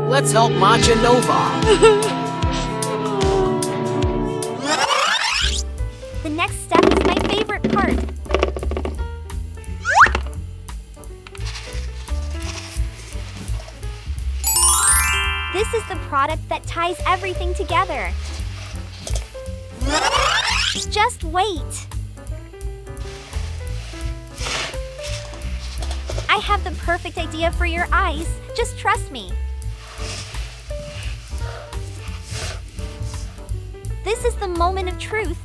Let's help Matcha Nova. The next step is my favorite part. This is the product that ties everything together. Just wait. I have the perfect idea for your eyes. Just trust me. This is the moment of truth.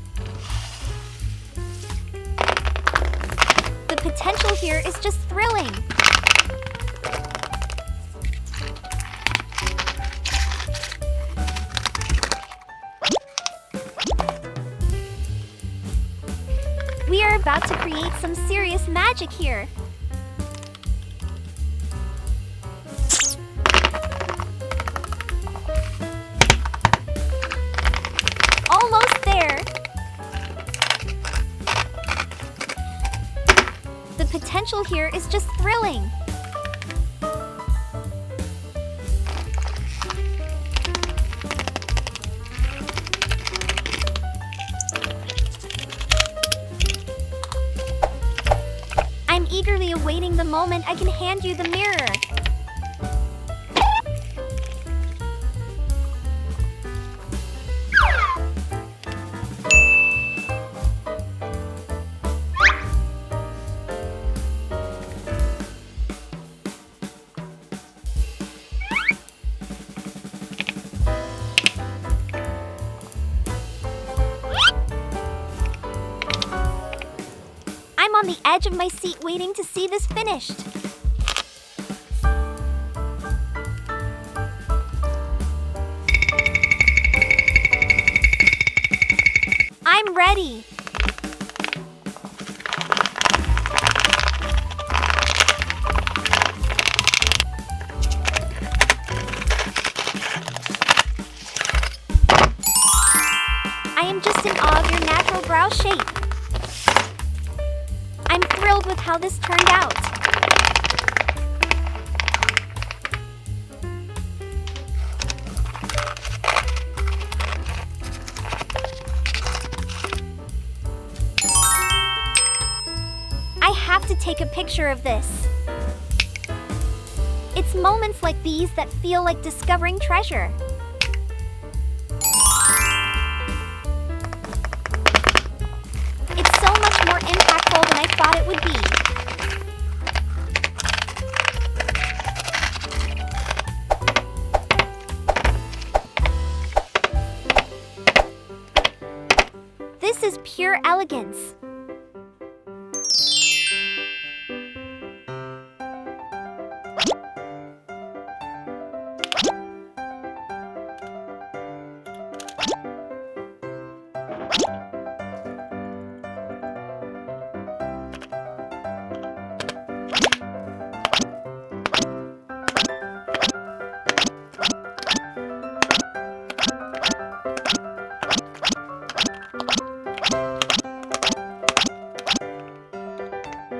The potential here is just thrilling. We are about to create some serious magic here. Almost there. The potential here is just thrilling. I'm eagerly awaiting the moment I can hand you the mirror. I'm on the edge of my seat waiting to see this finished. I'm ready. I am just in awe of your natural brow shape. I'm thrilled with how this turned out. I have to take a picture of this. It's moments like these that feel like discovering treasure. It's so much more impactful than I thought it would be. This is pure elegance.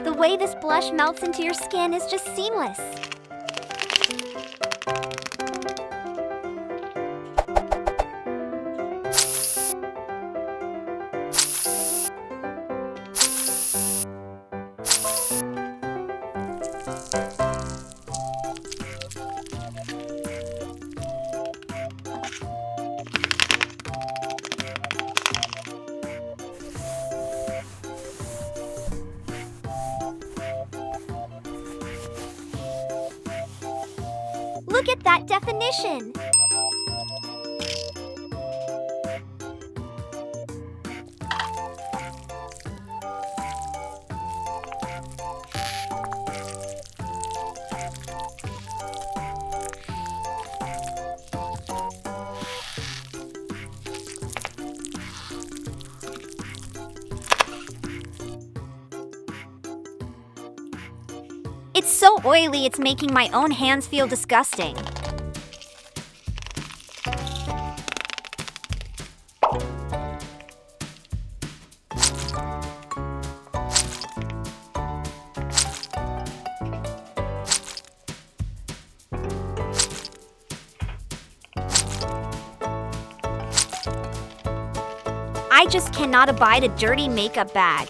The way this blush melts into your skin is just seamless. Look at that definition! It's so oily, it's making my own hands feel disgusting. I just cannot abide a dirty makeup bag.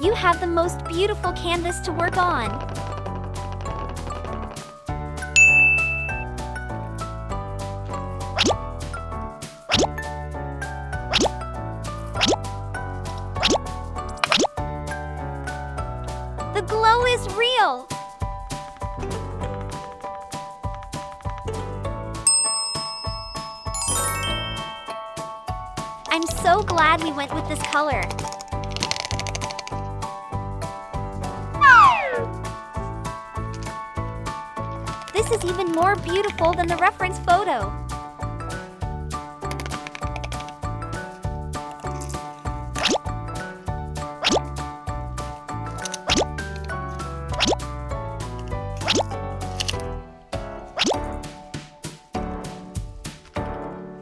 You have the most beautiful canvas to work on. The glow is real! I'm so glad we went with this color. This is even more beautiful than the reference photo.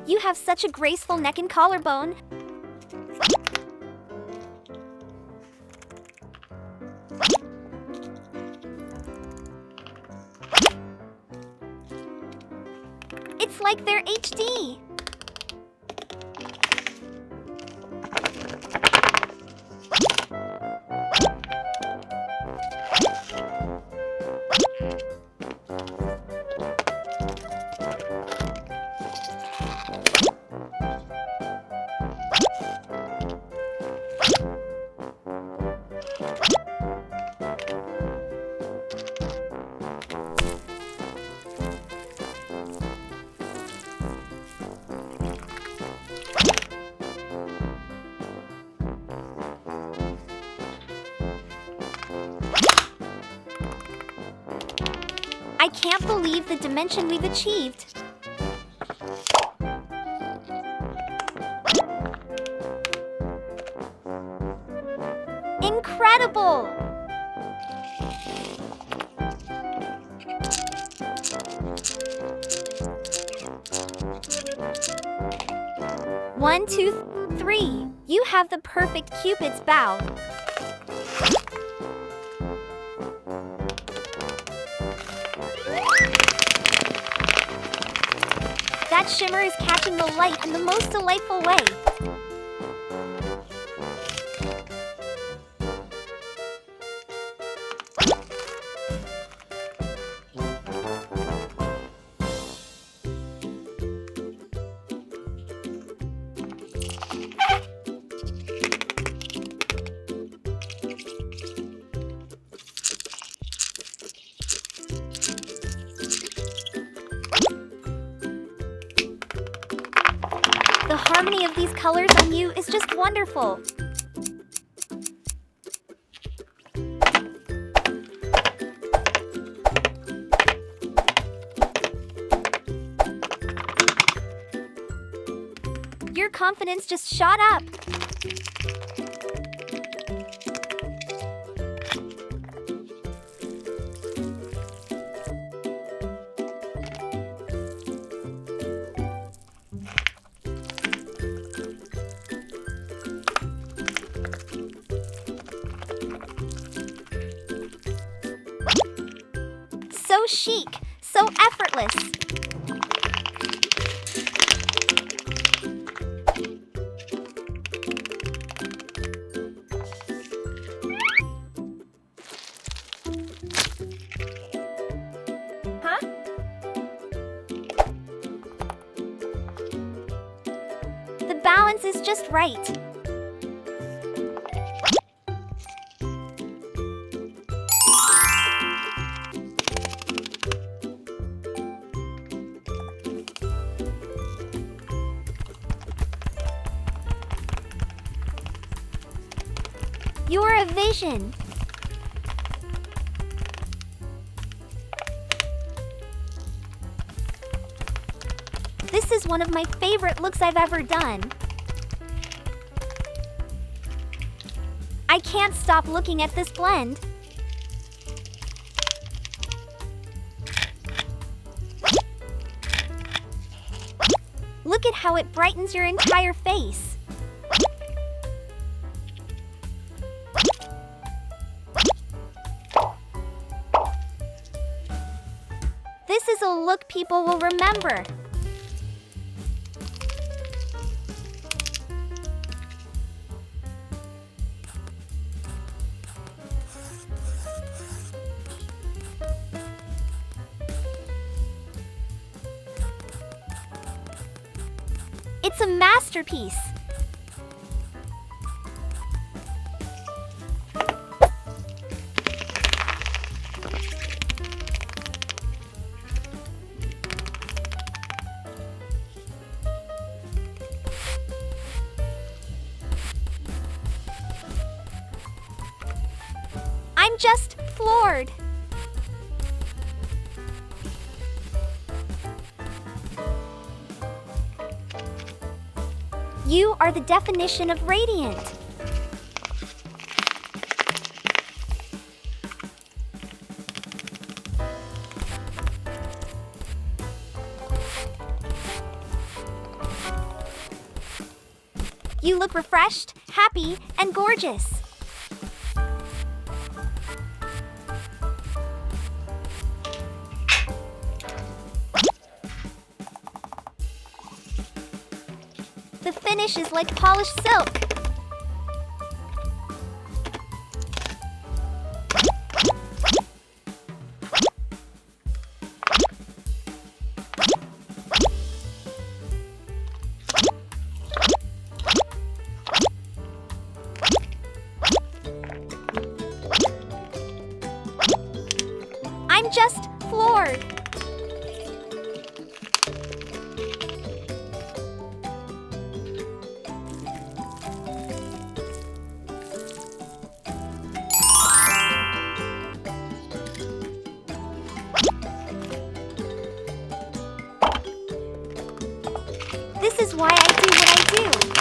You have such a graceful neck and collarbone. It's like they're HD. I can't believe the dimension we've achieved. Incredible! One, two, three. You have the perfect Cupid's bow. That shimmer is catching the light in the most delightful way. The harmony of these colors on you is just wonderful. Your confidence just shot up. So chic, so effortless. Huh? The balance is just right. You're a vision. This is one of my favorite looks I've ever done. I can't stop looking at this blend. Look Look at how it brightens your entire face. This is a look people will remember. It's a masterpiece. I'm just floored. You are the definition of radiant. You look refreshed, happy, and gorgeous. The finish is like polished silk. I'm just floored. This is why I do what I do.